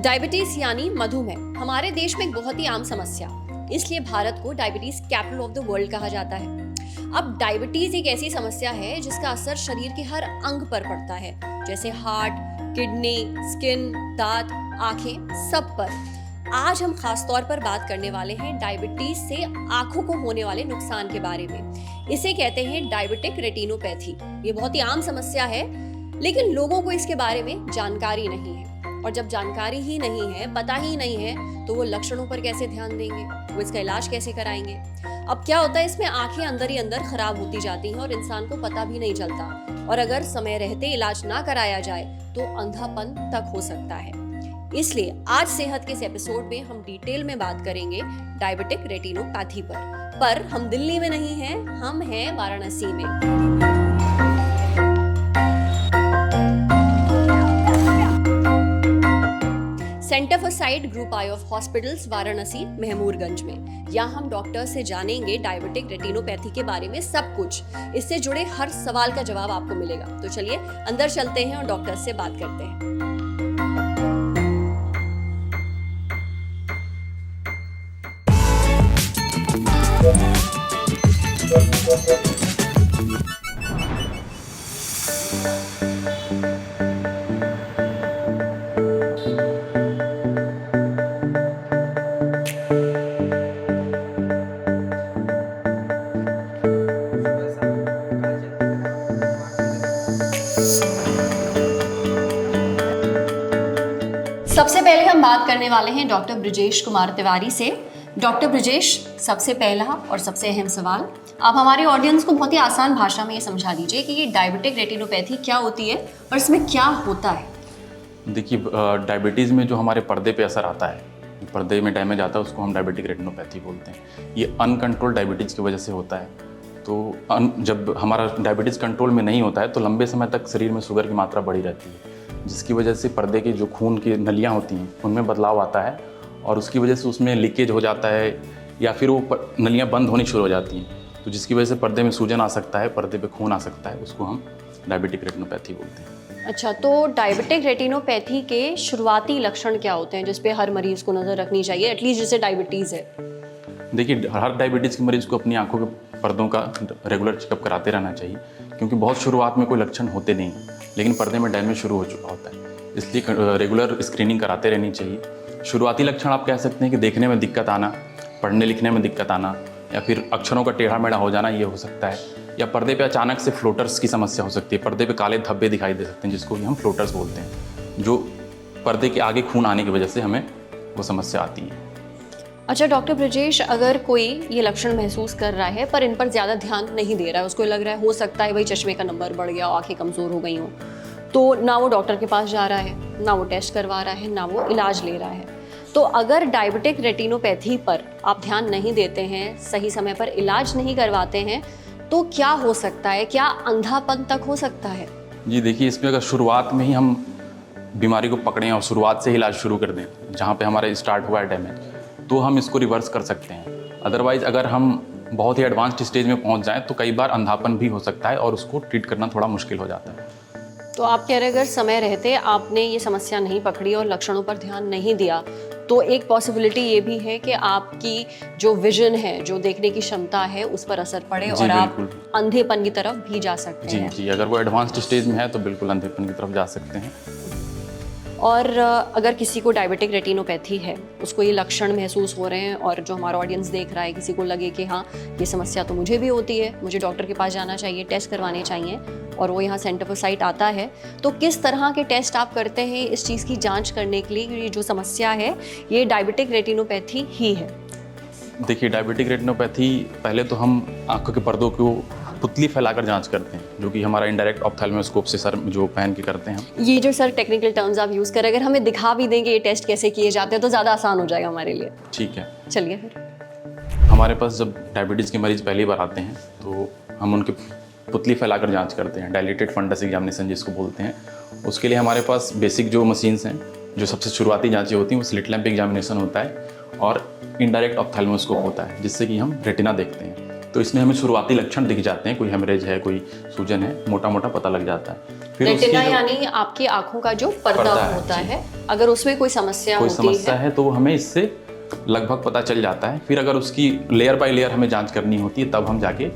Diabetes यानी मधुमेह हमारे देश में एक बहुत ही आम समस्या, इसलिए भारत को diabetes capital of the world कहा जाता है। अब डायबिटीज एक ऐसी समस्या है जिसका असर शरीर के हर अंग पर पड़ता है, जैसे हार्ट, किडनी, स्किन, दांत, आंखें, सब पर। आज हम खास तौर पर बात करने वाले हैं डायबिटीज से आंखों को होने वाले नुकसान के बारे में। इसे कहते हैं डायबिटिक रेटिनोपैथी। ये बहुत ही आम समस्या है, लेकिन लोगों को इसके बारे में जानकारी नहीं है। और जब जानकारी ही नहीं है, पता ही नहीं है, तो वो लक्षणों पर कैसे ध्यान देंगे, वो इसका इलाज कैसे कराएंगे। अब क्या होता है, इसमें आंखें अंदर ही अंदर खराब होती जाती हैं और इंसान को पता भी नहीं चलता। और अगर समय रहते इलाज ना कराया जाए तो अंधापन तक हो सकता है। इसलिए आज सेहत के इस एपिसोड में हम डिटेल में बात करेंगे डायबिटिक रेटिनोपैथी पर हम दिल्ली में नहीं हैं, हम हैं वाराणसी में। Centre for site group I of hospitals Varanasi Mahmoorganj में। यहाँ हम डॉक्टर से जानेंगे डायबिटिक रेटिनोपैथी के बारे में सब कुछ। इससे जुड़े हर सवाल का जवाब आपको मिलेगा। तो चलिए अंदर चलते हैं और डॉक्टर से बात करते हैं। सबसे पहले हम बात करने वाले हैं डॉक्टर ब्रिजेश कुमार तिवारी से। डॉक्टर ब्रिजेश, सबसे पहला और सबसे अहम सवाल, आप हमारे ऑडियंस को बहुत ही आसान भाषा में ये समझा दीजिए कि ये डायबिटिक रेटिनोपैथी क्या होती है और इसमें क्या होता है। देखिए, डायबिटीज़ में जो हमारे पर्दे पे असर आता है, पर्दे में डैमेज आता है, उसको हम डायबिटिक रेटिनोपैथी बोलते हैं। ये अनकंट्रोल डायबिटीज़ की वजह से होता है। तो जब हमारा डायबिटीज़ कंट्रोल में नहीं होता है तो लंबे समय तक शरीर में शुगर की मात्रा बढ़ी रहती है, जिसकी वजह से पर्दे की जो खून की नलियाँ होती हैं उनमें बदलाव आता है और उसकी वजह से उसमें लीकेज हो जाता है या फिर वो नलियाँ बंद होनी शुरू हो जाती हैं, तो जिसकी वजह से पर्दे में सूजन आ सकता है, पर्दे पे खून आ सकता है, उसको हम डायबिटिक रेटिनोपैथी बोलते हैं। अच्छा, तो डायबिटिक रेटिनोपैथी के शुरुआती लक्षण क्या होते हैं जिस पे हर मरीज को नज़र रखनी चाहिए, एटलीस्ट जिसे डायबिटीज़ है? देखिए, हर डायबिटीज़ के मरीज़ को अपनी आंखों के पर्दों का रेगुलर चेकअप कराते रहना चाहिए, क्योंकि बहुत शुरुआत में कोई लक्षण होते नहीं, लेकिन पर्दे में डैमेज शुरू हो चुका होता है, इसलिए रेगुलर स्क्रीनिंग कराते रहनी चाहिए। शुरुआती लक्षण आप कह सकते हैं कि देखने में दिक्कत आना, पढ़ने लिखने में दिक्कत आना, या फिर अक्षरों का टेढ़ा मेढ़ा हो जाना, ये हो सकता है। या पर्दे पे अचानक से फ्लोटर्स की समस्या हो सकती है, पर्दे पे काले धब्बे दिखाई दे सकते हैं, जिसको हम फ्लोटर्स बोलते हैं, जो पर्दे के आगे खून आने की वजह से हमें वो समस्या आती है। अच्छा डॉक्टर ब्रजेश, अगर कोई ये लक्षण महसूस कर रहा है पर इन पर ज़्यादा ध्यान नहीं दे रहा है, उसको लग रहा है हो सकता है भाई चश्मे का नंबर बढ़ गया, आंखें कमज़ोर हो गई हों, तो ना वो डॉक्टर के पास जा रहा है, ना वो टेस्ट करवा रहा है, ना वो इलाज ले रहा है, तो अगर डायबिटिक रेटिनोपैथी पर आप ध्यान नहीं देते हैं, सही समय पर इलाज नहीं करवाते हैं, तो क्या हो सकता है? क्या अंधापन तक हो सकता है? जी देखिए, इसमें अगर शुरुआत में ही हम बीमारी को पकड़ें और शुरुआत से ही इलाज शुरू कर दें, जहाँ पे हमारा स्टार्ट हुआ है डैमेज, तो हम इसको रिवर्स कर सकते हैं। अदरवाइज़ अगर हम बहुत ही एडवांस्ड स्टेज में पहुँच जाएँ तो कई बार अंधापन भी हो सकता है और उसको ट्रीट करना थोड़ा मुश्किल हो जाता है। तो आप कह रहे हैं अगर समय रहते आपने ये समस्या नहीं पकड़ी और लक्षणों पर ध्यान नहीं दिया, तो एक पॉसिबिलिटी ये भी है कि आपकी जो विजन है, जो देखने की क्षमता है, उस पर असर पड़े और आप अंधेपन की तरफ भी जा सकते हैं। जी, अगर वो एडवांस्ड स्टेज में है तो बिल्कुल अंधेपन की तरफ जा सकते हैं। और अगर किसी को डायबिटिक रेटिनोपैथी है, उसको ये लक्षण महसूस हो रहे हैं और जो हमारा ऑडियंस देख रहा है, किसी को लगे कि हाँ ये समस्या तो मुझे भी होती है, मुझे डॉक्टर के पास जाना चाहिए, टेस्ट करवाने चाहिए, और वो यहाँ सेंटर फॉर साइट आता है, तो किस तरह के टेस्ट आप करते हैं इस चीज़ की जांच करने के लिए कि ये जो समस्या है ये डायबिटिक रेटिनोपैथी ही है? देखिए, डायबिटिक रेटिनोपैथी पहले तो हम आंखों के पर्दों को पुतली फैलाकर जांच करते हैं, जो कि हमारा इनडायरेक्ट ऑप्थेल्मोस्कोप से सर जो पहन के करते हैं। ये जो सर टेक्निकल टर्म्स आप यूज़ करें, अगर हमें दिखा भी देंगे ये टेस्ट कैसे किए जाते हैं तो ज़्यादा आसान हो जाएगा हमारे लिए। ठीक है, चलिए फिर। हमारे पास जब डायबिटीज़ के मरीज़ पहली बार आते हैं तो हम उनके पुतली फैलाकर जांच करते हैं, डायलेटेड फंडस एग्जामिनेशन जिसको बोलते हैं। उसके लिए हमारे पास बेसिक जो मशीन्स हैं, जो सबसे शुरुआती जांचें होती हैं, वो स्लिट लैंप एग्जामिनेशन होता है और इनडायरेक्ट ऑप्थेल्मोस्कोप होता है, जिससे कि हम रेटिना देखते हैं। तो इसमें हमें शुरुआती लक्षण दिख जाते हैं, कोई हेमरेज है, कोई सूजन है, मोटा मोटा पता लग जाता है। फिर रेटिना यानी आपकी आंखों का जो पर्दा होता है, अगर उसमें कोई समस्या कोई होती समस्या है तो वो हमें इससे लगभग पता चल जाता है। फिर अगर उसकी लेयर बाय लेयर हमें जांच करनी होती है तब हम जाके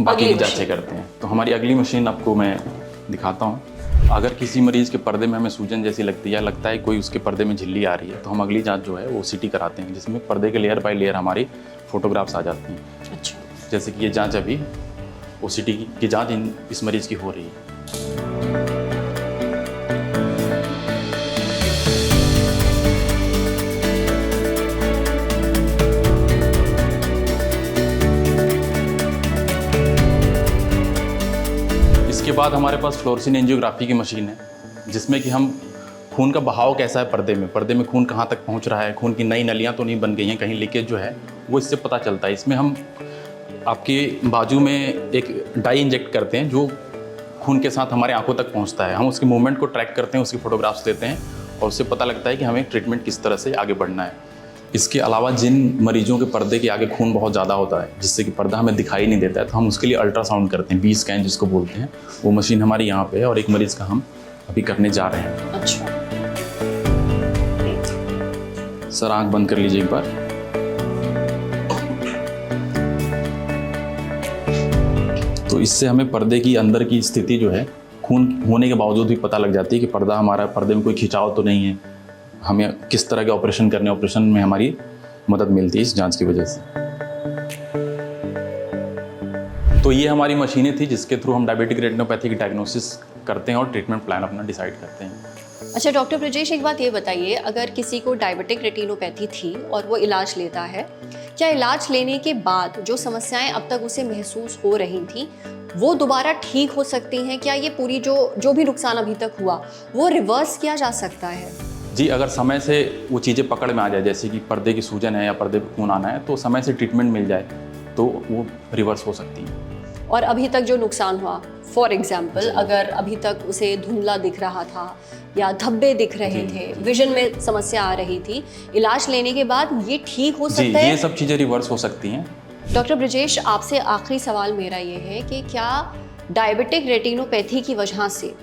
बाकी की जांचें करते हैं। तो हमारी अगली मशीन आपको मैं दिखाता हूँ। अगर किसी मरीज के पर्दे में हमें सूजन जैसी लगती है, लगता है कोई उसके पर्दे में झिल्ली आ रही है, तो हम अगली जांच जो है वो OCT कराते हैं, जिसमें पर्दे के लेयर बाय लेयर हमारी फोटोग्राफ्स आ जाती हैं। अच्छा, जैसे कि ये जांच अभी OCT की जांच इस मरीज की हो रही है। इसके बाद हमारे पास फ्लोरेसेंट एंजियोग्राफी की मशीन है, जिसमें कि हम खून का बहाव कैसा है पर्दे में खून कहाँ तक पहुँच रहा है, खून की नई नलियाँ तो नहीं बन गई हैं, कहीं लीकेज जो है वो इससे पता चलता है। इसमें हम आपके बाजू में एक डाई इंजेक्ट करते हैं जो खून के साथ हमारे आंखों तक पहुंचता है। हम उसके मूवमेंट को ट्रैक करते हैं, उसकी फोटोग्राफ्स लेते हैं और उससे पता लगता है कि हमें ट्रीटमेंट किस तरह से आगे बढ़ना है। इसके अलावा जिन मरीजों के पर्दे के आगे खून बहुत ज़्यादा होता है, जिससे कि पर्दा हमें दिखाई नहीं देता है, तो हम उसके लिए अल्ट्रासाउंड करते हैं, B-स्कैन जिसको बोलते हैं। वो मशीन हमारी यहाँ पे है और एक मरीज़ का हम अभी करने जा रहे हैं। अच्छा। सर आँख बंद कर लीजिए एक बार। तो इससे हमें पर्दे की अंदर की स्थिति जो है खून होने के बावजूद भी पता लग जाती है कि पर्दे में कोई खिंचाव तो नहीं है, हमें किस तरह के ऑपरेशन करने, ऑपरेशन में हमारी मदद मिलती है इस जांच की वजह से। तो ये हमारी मशीनें थी जिसके थ्रू हम डायबिटिक रेटिनोपैथी की डायग्नोसिस करते हैं और ट्रीटमेंट प्लान अपना डिसाइड करते हैं। अच्छा डॉक्टर ब्रजेश, एक बात ये बताइए, अगर किसी को डायबिटिक रेटिनोपैथी थी और वो इलाज लेता है, क्या इलाज लेने के बाद जो समस्याएं अब तक उसे महसूस हो रही थी वो दोबारा ठीक हो सकती हैं? क्या ये पूरी जो भी नुकसान अभी तक हुआ वो रिवर्स किया जा सकता है? जी, अगर समय से वो चीज़ें पकड़ में आ जाए, जैसे कि पर्दे की सूजन है या पर्दे पे खून आना है, तो समय से ट्रीटमेंट मिल जाए तो वो रिवर्स हो सकती है। और अभी तक जो नुकसान हुआ, फॉर एग्जाम्पल अगर अभी तक उसे धुंधला दिख रहा था या धब्बे दिख रहे थे, विजन में समस्या आ रही थी, इलाज लेने के बाद ये ठीक हो सकता है? ये सब चीज़ें रिवर्स हो सकती हैं। डॉक्टर ब्रजेश, आपसे आखिरी सवाल मेरा ये है कि क्या डायबिटिक रेटिनोपैथी की वजह से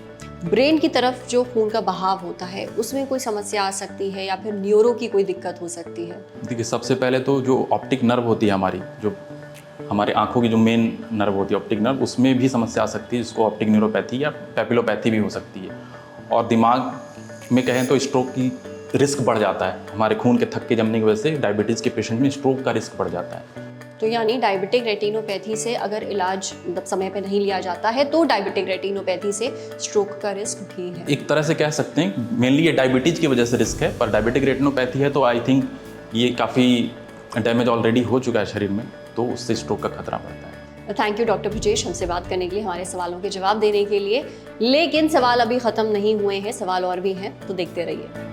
ब्रेन की तरफ जो खून का बहाव होता है उसमें कोई समस्या आ सकती है या फिर न्यूरो की कोई दिक्कत हो सकती है? देखिए, सबसे पहले तो जो ऑप्टिक नर्व होती है हमारी, जो हमारे आंखों की जो मेन नर्व होती है ऑप्टिक नर्व, उसमें भी समस्या आ सकती है, जिसको ऑप्टिक न्यूरोपैथी या पैपिलोपैथी भी हो सकती है। और दिमाग में कहें तो स्ट्रोक की रिस्क बढ़ जाता है, हमारे खून के थक्के जमने की वजह से डायबिटीज़ के पेशेंट में स्ट्रोक का रिस्क बढ़ जाता है। तो यानी डायबिटिक रेटिनोपैथी से अगर इलाज मतलब समय पे नहीं लिया जाता है तो डायबिटिक रेटिनोपैथी से स्ट्रोक का रिस्क भी है? एक तरह से कह सकते हैं, मेनली ये डायबिटीज़ की वजह से रिस्क है, पर डायबिटिक रेटिनोपैथी है तो आई थिंक ये काफ़ी डैमेज ऑलरेडी हो चुका है शरीर में, तो उससे स्ट्रोक का खतरा बढ़ता है। थैंक यू डॉक्टर ब्रजेश, हमसे बात करने के लिए, हमारे सवालों के जवाब देने के लिए। लेकिन सवाल अभी ख़त्म नहीं हुए हैं, सवाल और भी हैं, तो देखते रहिए।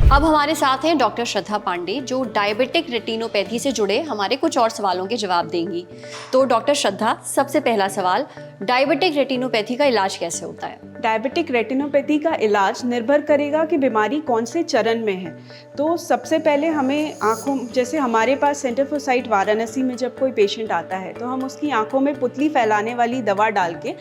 अब हमारे साथ हैं डॉक्टर श्रद्धा पांडे, जो डायबिटिक रेटिनोपैथी से जुड़े हमारे कुछ और सवालों के जवाब देंगी। तो डॉक्टर श्रद्धा, सबसे पहला सवाल, डायबिटिक रेटिनोपैथी का इलाज कैसे होता है? डायबिटिक रेटिनोपैथी का इलाज निर्भर करेगा कि बीमारी कौन से चरण में है। तो सबसे पहले हमें आँखों, जैसे हमारे पास सेंटर फॉर साइट वाराणसी में जब कोई पेशेंट आता है तो हम उसकी आँखों में पुतली फैलाने वाली दवा डाल के,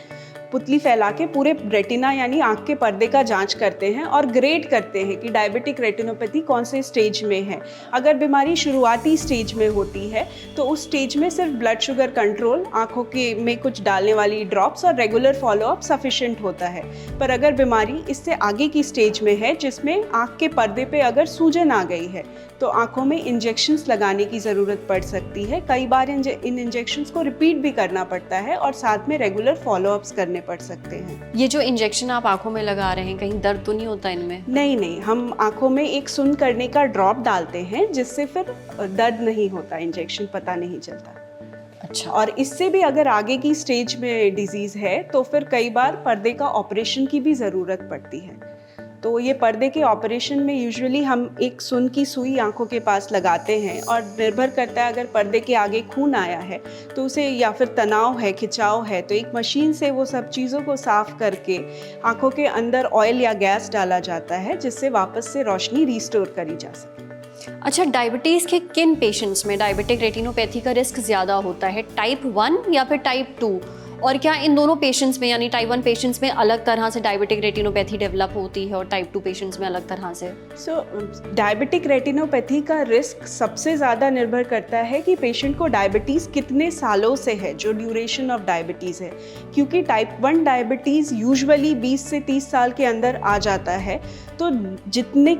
पुतली फैला के पूरे रेटिना यानी आँख के पर्दे का जांच करते हैं और ग्रेड करते हैं कि डायबिटिक रेटिनोपैथी कौन से स्टेज में है। अगर बीमारी शुरुआती स्टेज में होती है तो उस स्टेज में सिर्फ ब्लड शुगर कंट्रोल, आँखों के में कुछ डालने वाली ड्रॉप्स और रेगुलर फॉलोअप सफिशिएंट होता है। पर अगर बीमारी इससे आगे की स्टेज में है, जिसमें आँख के पर्दे पे अगर सूजन आ गई है, तो आँखों में इंजेक्शंस लगाने की ज़रूरत पड़ सकती है। कई बार इन इंजेक्शंस को रिपीट भी करना पड़ता है और साथ में रेगुलर फॉलोअप्स करने पड़ सकते हैं। ये जो इंजेक्शन आप आंखों में लगा रहे हैं, कहीं दर्द तो नहीं होता इनमें? नहीं, हम आंखों में एक सुन करने का ड्रॉप डालते हैं जिससे फिर दर्द नहीं होता, इंजेक्शन पता नहीं चलता। अच्छा। और इससे भी अगर आगे की स्टेज में डिजीज़ है तो फिर कई बार पर्दे का ऑपरेशन की भी ज़रूरत पड़ती है। तो ये पर्दे के ऑपरेशन में यूजुअली हम एक सुन की सुई आंखों के पास लगाते हैं और निर्भर करता है, अगर पर्दे के आगे खून आया है तो उसे, या फिर तनाव है, खिंचाव है, तो एक मशीन से वो सब चीज़ों को साफ करके आंखों के अंदर ऑयल या गैस डाला जाता है जिससे वापस से रोशनी रिस्टोर करी जा सके। अच्छा, डायबिटीज़ के किन पेशेंट्स में डायबिटिक रेटिनोपैथी का रिस्क ज़्यादा होता है, टाइप 1 या फिर टाइप 2? और क्या इन दोनों पेशेंट्स में यानी टाइप 1 पेशेंट्स में अलग तरह से डायबिटिक रेटिनोपैथी डेवलप होती है और टाइप 2 पेशेंट्स में अलग तरह से? डायबिटिक रेटिनोपैथी का रिस्क सबसे ज़्यादा निर्भर करता है कि पेशेंट को डायबिटीज़ कितने सालों से है, जो ड्यूरेशन ऑफ डायबिटीज़ है, क्योंकि टाइप 1 डायबिटीज़ यूजुअली 20 से 30 साल के अंदर आ जाता है। तो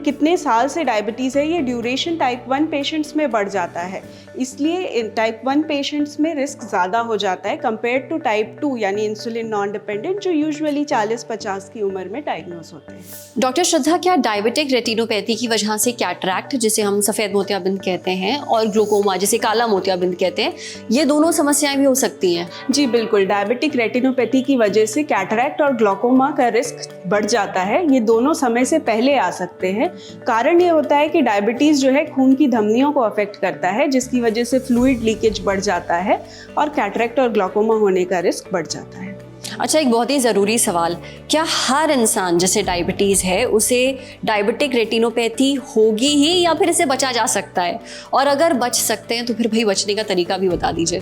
कितने साल से डायबिटीज़ है, ये ड्यूरेशन टाइप 1 पेशेंट्स में बढ़ जाता है, इसलिए टाइप 1 पेशेंट्स में रिस्क ज़्यादा हो जाता है कंपेयर टू टाइप 2 यानी इंसुलिन नॉन डिपेंडेंट, जो यूजुअली 40-50 की उम्र में डायग्नोज होते हैं। डॉक्टर श्रद्धा, क्या डायबिटिक रेटिनोपैथी की वजह से कैटरैक्ट, जिसे हम सफ़ेद मोतियाबिंद कहते हैं, और ग्लूकोमा, जिसे काला मोतियाबिंद कहते हैं, ये दोनों समस्याएं भी हो सकती हैं? जी बिल्कुल, डायबिटिक रेटिनोपैथी की वजह से कैटरैक्ट और ग्लूकोमा का रिस्क बढ़ जाता है। ये दोनों समय से पहले आ सकते हैं। कारण ये होता है कि डायबिटीज़ जो है खून की धमनियों को अफेक्ट करता है, जिसकी वजह से फ्लूइड लीकेज बढ़ जाता है और कैटरैक्ट और ग्लूकोमा होने का रिस्क बढ़ जाता है। अच्छा, एक बहुत ही ज़रूरी सवाल, क्या हर इंसान जिसे डायबिटीज़ है उसे डायबिटिक रेटिनोपैथी होगी ही या फिर इसे बचा जा सकता है? और अगर बच सकते हैं तो फिर भाई बचने का तरीका भी बता दीजिए।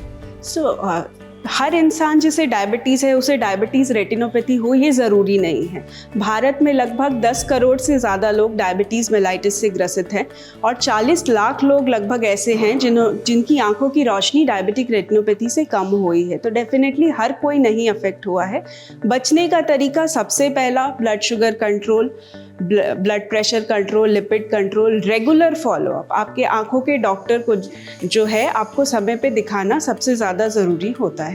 हर इंसान जिसे डायबिटीज़ है उसे डायबिटीज़ रेटिनोपैथी हो, ये ज़रूरी नहीं है। भारत में लगभग 10 करोड़ से ज़्यादा लोग डायबिटीज़ मेलाइटिस से ग्रसित हैं और 40 लाख लोग लगभग ऐसे हैं जिनकी आंखों की रोशनी डायबिटिक रेटिनोपैथी से कम हुई है। तो डेफिनेटली हर कोई नहीं अफेक्ट हुआ है। बचने का तरीका सबसे पहला blood sugar control, blood pressure control, lipid control, regular follow up. आपके आंखों के डॉक्टर को जो है आपको समय पे दिखाना सबसे ज़्यादा ज़रूरी होता है।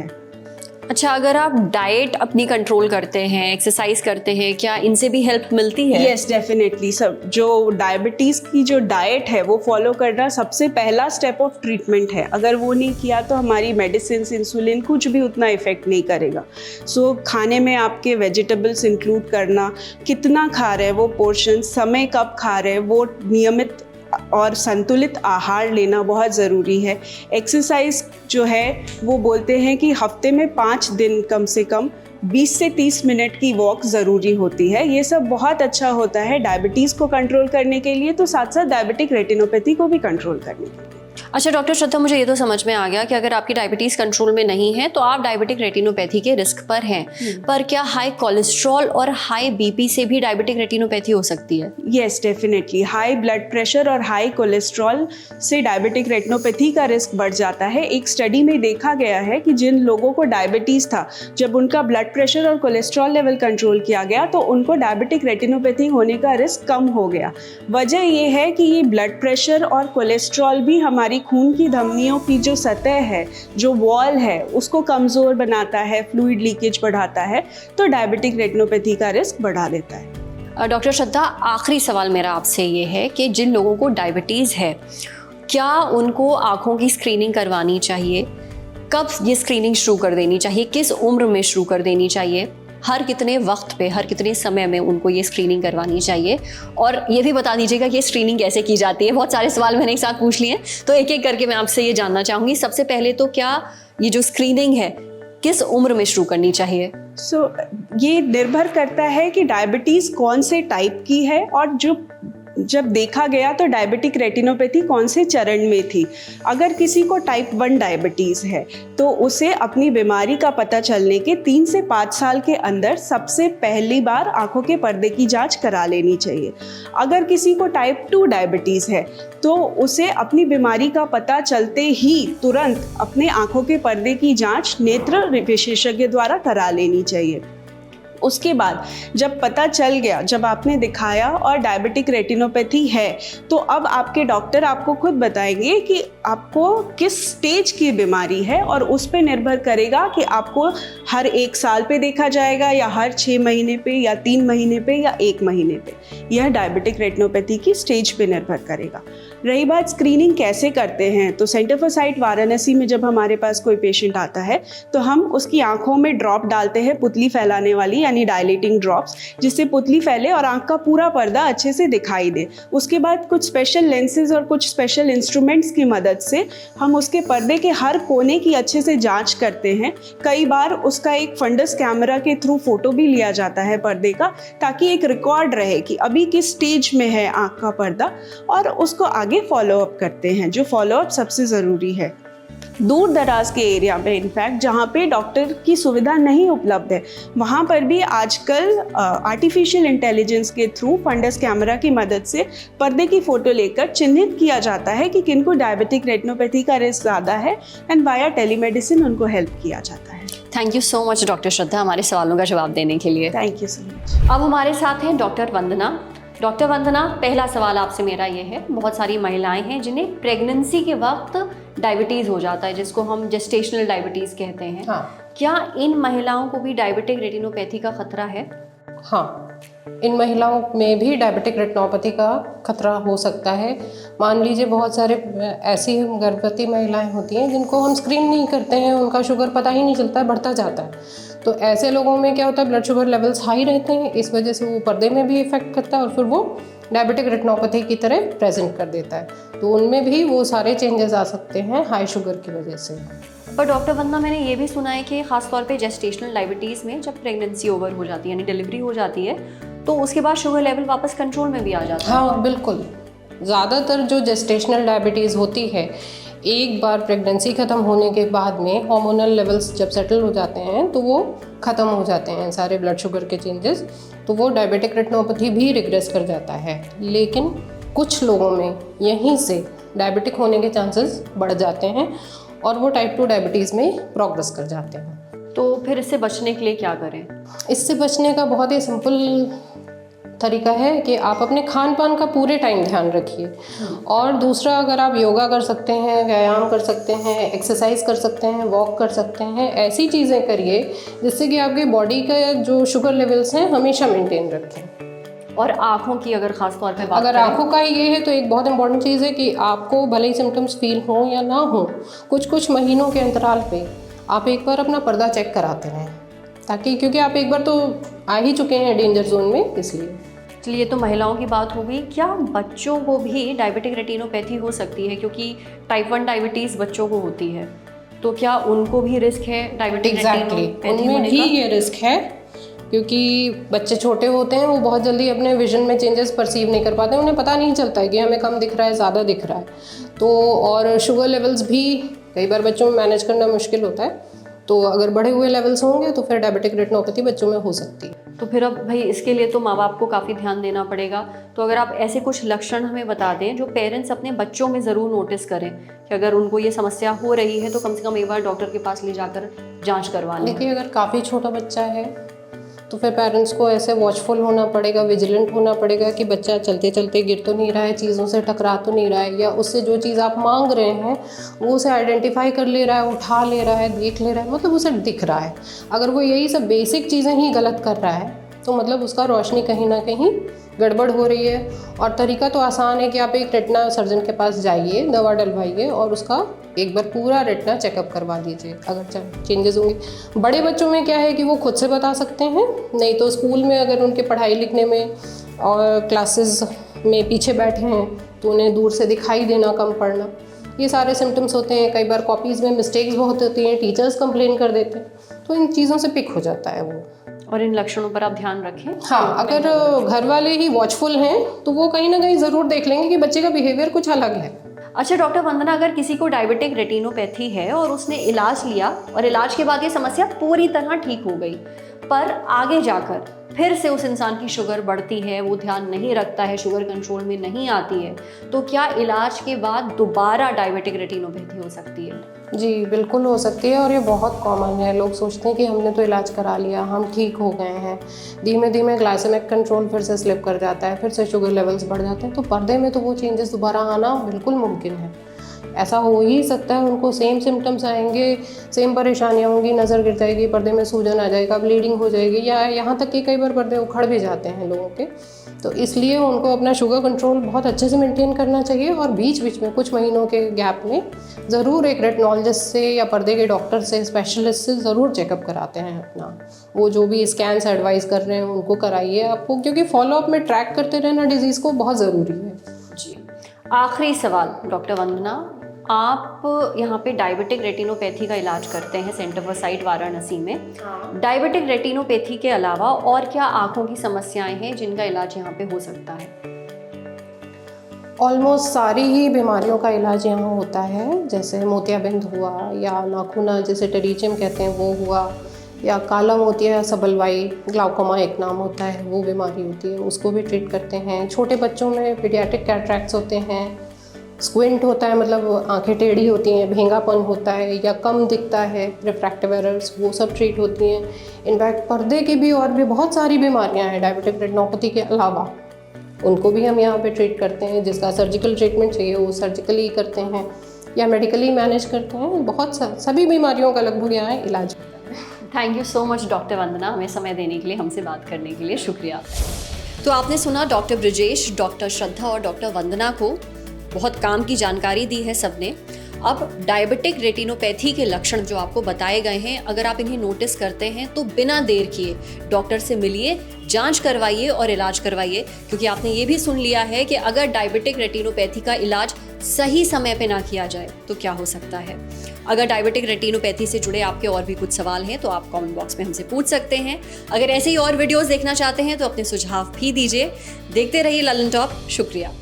अच्छा, अगर आप डाइट अपनी कंट्रोल करते हैं, एक्सरसाइज करते हैं, क्या इनसे भी हेल्प मिलती है? Yes definitely. सब जो डायबिटीज़ की जो डाइट है वो फॉलो करना सबसे पहला स्टेप ऑफ ट्रीटमेंट है। अगर वो नहीं किया तो हमारी मेडिसिन, इंसुलिन कुछ भी उतना इफेक्ट नहीं करेगा। खाने में आपके वेजिटेबल्स इंक्लूड करना, कितना खा रहे हैं वो पोर्शन, समय कब खा रहे हैं वो, नियमित और संतुलित आहार लेना बहुत ज़रूरी है। एक्सरसाइज जो है वो बोलते हैं कि हफ्ते में 5 दिन कम से कम 20 से 30 मिनट की वॉक ज़रूरी होती है। ये सब बहुत अच्छा होता है डायबिटीज़ को कंट्रोल करने के लिए, तो साथ साथ डायबिटिक रेटिनोपैथी को भी कंट्रोल करने के लिए। अच्छा डॉक्टर श्रद्धा, मुझे ये तो समझ में आ गया कि अगर आपकी डायबिटीज़ कंट्रोल में नहीं है तो आप डायबिटिक रेटिनोपैथी के रिस्क पर हैं। पर क्या हाई कोलेस्ट्रॉल और हाई बीपी से भी डायबिटिक रेटिनोपैथी हो सकती है? Yes definitely. High blood pressure और हाई कोलेस्ट्रॉल से डायबिटिक रेटिनोपैथी का रिस्क बढ़ जाता है। एक स्टडी में देखा गया है कि जिन लोगों को डायबिटीज़ था, जब उनका ब्लड प्रेशर और कोलेस्ट्रॉल लेवल कंट्रोल किया गया तो उनको डायबिटिक रेटिनोपैथी होने का रिस्क कम हो गया। वजह ये है कि ये ब्लड प्रेशर और कोलेस्ट्रॉल भी हमारी खून की धमनियों की जो सतह है, जो वॉल है, उसको कमज़ोर बनाता है, फ्लूइड लीकेज बढ़ाता है, तो डायबिटिक रेटिनोपैथी का रिस्क बढ़ा देता है। डॉक्टर श्रद्धा, आखिरी सवाल मेरा आपसे ये है कि जिन लोगों को डायबिटीज़ है, क्या उनको आँखों की स्क्रीनिंग करवानी चाहिए? कब ये स्क्रीनिंग शुरू कर देनी चाहिए? किस उम्र में शुरू कर देनी चाहिए? हर कितने वक्त पे, हर कितने समय में उनको ये स्क्रीनिंग करवानी चाहिए? और ये भी बता दीजिएगा कि ये स्क्रीनिंग कैसे की जाती है। बहुत सारे सवाल मैंने एक साथ पूछ लिए हैं, तो एक एक करके मैं आपसे ये जानना चाहूँगी। सबसे पहले तो क्या ये जो स्क्रीनिंग है किस उम्र में शुरू करनी चाहिए? ये निर्भर करता है कि डायबिटीज़ कौन से टाइप की है और जब देखा गया तो डायबिटिक रेटिनोपैथी कौन से चरण में थी। अगर किसी को टाइप 1 डायबिटीज़ है तो उसे अपनी बीमारी का पता चलने के 3 से 5 साल के अंदर सबसे पहली बार आंखों के पर्दे की जांच करा लेनी चाहिए। अगर किसी को टाइप 2 डायबिटीज़ है तो उसे अपनी बीमारी का पता चलते ही तुरंत अपने आंखों के पर्दे की जांच नेत्र विशेषज्ञ द्वारा करा लेनी चाहिए। उसके बाद जब पता चल गया, जब आपने दिखाया और डायबिटिक रेटिनोपैथी है, तो अब आपके डॉक्टर आपको खुद बताएंगे कि आपको किस स्टेज की बीमारी है और उस पे निर्भर करेगा कि आपको हर 1 साल पे देखा जाएगा या हर 6 महीने पे या 3 महीने पे या 1 महीने पे। यह डायबिटिक रेटिनोपैथी की स्टेज पे निर्भर करेगा। रही बात स्क्रीनिंग कैसे करते हैं, तो सेंटर फॉर साइट वाराणसी में जब हमारे पास कोई पेशेंट आता है तो हम उसकी आंखों में ड्रॉप डालते हैं, पुतली फैलाने वाली यानी डायलेटिंग ड्रॉप्स, जिससे पुतली फैले और आंख का पूरा पर्दा अच्छे से दिखाई दे। उसके बाद कुछ स्पेशल लेंसेज और कुछ स्पेशल इंस्ट्रूमेंट्स की मदद से हम उसके पर्दे के हर कोने की अच्छे से जांच करते हैं। कई बार उसका एक फंडस कैमरा के थ्रू फोटो भी लिया जाता है पर्दे का, ताकि एक रिकॉर्ड रहे कि अभी किस स्टेज में है आंख का पर्दा और उसको आगे फॉलोअप करते हैं, जो फॉलोअप सबसे ज़रूरी है। दूर दराज के एरिया में इनफैक्ट जहाँ पे डॉक्टर की सुविधा नहीं उपलब्ध है, वहाँ पर भी आजकल आर्टिफिशियल इंटेलिजेंस के थ्रू फंडस कैमरा की मदद से पर्दे की फ़ोटो लेकर चिन्हित किया जाता है कि किनको डायबिटिक रेटिनोपैथी का रिस्क ज़्यादा है, एंड वाया टेलीमेडिसिन उनको हेल्प किया जाता है। Thank you so much doctor Shraddha हमारे सवालों का जवाब देने के लिए। Thank you so much. अब हमारे साथ हैं डॉक्टर वंदना। डॉक्टर वंदना, पहला सवाल आपसे मेरा ये है, बहुत सारी महिलाएं हैं जिन्हें प्रेगनेंसी के वक्त डायबिटीज़ हो जाता है, जिसको हम जेस्टेशनल डायबिटीज़ कहते हैं। हाँ। क्या इन महिलाओं को भी डायबिटिक रेटिनोपैथी का खतरा है? हाँ, इन महिलाओं में भी डायबिटिक रेटिनोपैथी का खतरा हो सकता है। मान लीजिए बहुत सारे ऐसी गर्भवती महिलाएं होती हैं जिनको हम स्क्रीन नहीं करते हैं, उनका शुगर पता ही नहीं चलता है, बढ़ता जाता है। तो ऐसे लोगों में क्या होता है, ब्लड शुगर लेवल्स हाई रहते हैं, इस वजह से वो पर्दे में भी इफेक्ट करता है और फिर वो डायबिटिक रेटिनोपैथी की तरह प्रेजेंट कर देता है। तो उनमें भी वो सारे चेंजेस आ सकते हैं हाई शुगर की वजह से। पर डॉक्टर वंदना, मैंने ये भी सुना है कि ख़ासतौर पे जेस्टेशनल डायबिटीज़ में जब प्रेगनेंसी ओवर हो जाती है, यानी डिलीवरी हो जाती है, तो उसके बाद शुगर लेवल वापस कंट्रोल में भी आ जाता है। हाँ बिल्कुल, ज़्यादातर जो जेस्टेशनल डायबिटीज़ होती है, एक बार प्रेगनेंसी ख़त्म होने के बाद में हार्मोनल लेवल्स जब सेटल हो जाते हैं तो वो ख़त्म हो जाते हैं सारे ब्लड शुगर के चेंजेस, तो वो डायबिटिक रेटिनोपैथी भी रिग्रेस कर जाता है। लेकिन कुछ लोगों में यहीं से डायबिटिक होने के चांसेस बढ़ जाते हैं और वो टाइप 2 डायबिटीज़ में प्रोग्रेस कर जाते हैं। तो फिर इससे बचने के लिए क्या करें? इससे बचने का बहुत ही सिंपल तरीका है कि आप अपने खान पान का पूरे टाइम ध्यान रखिए। और दूसरा, अगर आप योगा कर सकते हैं, व्यायाम कर सकते हैं, एक्सरसाइज कर सकते हैं, वॉक कर सकते हैं, ऐसी चीज़ें करिए जिससे कि आपके बॉडी का जो शुगर लेवल्स हैं हमेशा मेंटेन रखें। और आँखों की अगर ख़ास तौर पे बात अगर करें, आँखों का ये है तो एक बहुत इंपॉर्टेंट चीज़ है कि आपको भले ही सिम्टम्स फील हों या ना हो, कुछ महीनों के अंतराल पे आप एक बार अपना पर्दा चेक कराते रहें, ताकि क्योंकि आप एक बार तो आ ही चुके हैं डेंजर जोन में, इसलिए। चलिए, तो महिलाओं की बात हो गई। क्या बच्चों को भी डायबिटिक रेटिनोपैथी हो सकती है? क्योंकि टाइप 1 डायबिटीज़ बच्चों को होती है, तो क्या उनको भी रिस्क है डायबिटिक रेटिनोपैथी उनमें होने भी का? ये रिस्क है, क्योंकि बच्चे छोटे होते हैं, वो बहुत जल्दी अपने विजन में चेंजेस परसीव नहीं कर पाते, उन्हें पता नहीं चलता है कि हमें कम दिख रहा है, ज़्यादा दिख रहा है। तो और शुगर लेवल्स भी कई बार बच्चों में मैनेज करना मुश्किल होता है, तो अगर बढ़े हुए लेवल्स होंगे तो फिर डायबिटिक रेटिनोपैथी बच्चों में हो सकती है। तो फिर अब भाई इसके लिए तो माँ बाप को काफ़ी ध्यान देना पड़ेगा। तो अगर आप ऐसे कुछ लक्षण हमें बता दें जो पेरेंट्स अपने बच्चों में ज़रूर नोटिस करें कि अगर उनको ये समस्या हो रही है तो कम से कम एक बार डॉक्टर के पास ले जाकर जांच करवा लें। देखिए, अगर काफ़ी छोटा बच्चा है तो फिर पेरेंट्स को ऐसे वॉचफुल होना पड़ेगा, विजिलेंट होना पड़ेगा कि बच्चा चलते चलते गिर तो नहीं रहा है, चीज़ों से टकरा तो नहीं रहा है, या उससे जो चीज़ आप मांग रहे हैं वो उसे आइडेंटिफाई कर ले रहा है, उठा ले रहा है, देख ले रहा है, मतलब उसे दिख रहा है। अगर वो यही सब बेसिक चीज़ें ही गलत कर रहा है तो मतलब उसका रोशनी कहीं ना कहीं गड़बड़ हो रही है। और तरीका तो आसान है कि आप एक रेटिना सर्जन के पास जाइए, दवा डलवाइए और उसका एक बार पूरा रेटिना चेकअप करवा लीजिए अगर चेंजेस होंगे। बड़े बच्चों में क्या है कि वो खुद से बता सकते हैं, नहीं तो स्कूल में अगर उनके पढ़ाई लिखने में और क्लासेस में पीछे बैठे हैं तो उन्हें दूर से दिखाई देना, कम पढ़ना, ये सारे सिम्टम्स होते हैं। कई बार कॉपीज़ में मिस्टेक्स बहुत होती हैं, टीचर्स कंप्लेन कर देते हैं, तो इन चीज़ों से पिक हो जाता है वो। और इन लक्षणों पर आप ध्यान रखें। हाँ, अगर घर वाले ही वॉचफुल हैं तो वो कहीं ना कहीं ज़रूर देख लेंगे कि बच्चे का बिहेवियर कुछ अलग है। अच्छा डॉक्टर वंदना, अगर किसी को डायबिटिक रेटिनोपैथी है और उसने इलाज लिया और इलाज के बाद ये समस्या पूरी तरह ठीक हो गई, पर आगे जाकर फिर से उस इंसान की शुगर बढ़ती है, वो ध्यान नहीं रखता है, शुगर कंट्रोल में नहीं आती है, तो क्या इलाज के बाद दोबारा डायबिटिक रेटिनोपैथी हो सकती है? जी बिल्कुल हो सकती है, और ये बहुत कॉमन है। लोग सोचते हैं कि हमने तो इलाज करा लिया, हम ठीक हो गए हैं, धीमे धीमे ग्लाइसेमिक कंट्रोल फिर से स्लिप कर जाता है, फिर से शुगर लेवल्स बढ़ जाते हैं, तो पर्दे में तो वो चेंजेस दोबारा आना बिल्कुल मुमकिन है। ऐसा हो ही सकता है, उनको सेम सिम्टम्स आएंगे, सेम परेशानियाँ होंगी, नज़र गिर जाएगी, पर्दे में सूजन आ जाएगा, ब्लीडिंग हो जाएगी, या यहाँ तक कि कई बार पर्दे उखड़ भी जाते हैं लोगों के। तो इसलिए उनको अपना शुगर कंट्रोल बहुत अच्छे से मेंटेन करना चाहिए, और बीच बीच में कुछ महीनों के गैप में ज़रूर एक रेटिनोलॉजिस्ट से या पर्दे के डॉक्टर से, स्पेशलिस्ट से ज़रूर चेकअप कराते हैं अपना। वो जो भी स्कैन्स एडवाइस कर रहे हैं उनको कराइए आपको, क्योंकि फॉलोअप में ट्रैक करते रहना डिजीज़ को बहुत ज़रूरी है। जी, आखिरी सवाल डॉक्टर वंदना, आप यहाँ पे डायबिटिक रेटिनोपैथी का इलाज करते हैं सेंटर फॉर साइट वाराणसी में। डायबिटिक रेटिनोपैथी के अलावा और क्या आँखों की समस्याएं हैं जिनका इलाज यहाँ पे हो सकता है? ऑलमोस्ट सारी ही बीमारियों का इलाज यहाँ होता है, जैसे मोतियाबिंद हुआ या नाखूना जैसे टेरिचियम कहते हैं वो हुआ, या काला मोतिया या सबलवाई ग्लाउकोमा एक नाम होता है, वो बीमारी होती है, उसको भी ट्रीट करते हैं। छोटे बच्चों में पीडियाट्रिक कैटरैक्ट्स होते हैं, स्क्विंट होता है मतलब आंखें टेढ़ी होती हैं, भेंगापन होता है या कम दिखता है, रिफ्रैक्टिव एरर्स, वो सब ट्रीट होती हैं। इनफैक्ट पर्दे की भी और भी बहुत सारी बीमारियां हैं डायबिटिक रेटिनोपैथी के अलावा, उनको भी हम यहाँ पे ट्रीट करते हैं। जिसका सर्जिकल ट्रीटमेंट चाहिए वो सर्जिकली करते हैं या मेडिकली मैनेज करते हैं। बहुत सभी बीमारियों का लगभग यहाँ इलाज होता है। Thank you so much doctor Vandana, हमें समय देने के लिए, हमसे बात करने के लिए शुक्रिया। तो आपने सुना डॉक्टर ब्रजेश, डॉक्टर श्रद्धा और डॉक्टर वंदना को बहुत काम की जानकारी दी है सबने। अब डायबिटिक रेटिनोपैथी के लक्षण जो आपको बताए गए हैं, अगर आप इन्हें नोटिस करते हैं तो बिना देर किए डॉक्टर से मिलिए, जांच करवाइए और इलाज करवाइए, क्योंकि आपने ये भी सुन लिया है कि अगर डायबिटिक रेटिनोपैथी का इलाज सही समय पे ना किया जाए तो क्या हो सकता है। अगर डायबिटिक रेटिनोपैथी से जुड़े आपके और भी कुछ सवाल हैं तो आप कमेंट बॉक्स में हमसे पूछ सकते हैं। अगर ऐसे ही और वीडियोस देखना चाहते हैं तो अपने सुझाव भी दीजिए। देखते रहिए ललन टॉप। शुक्रिया।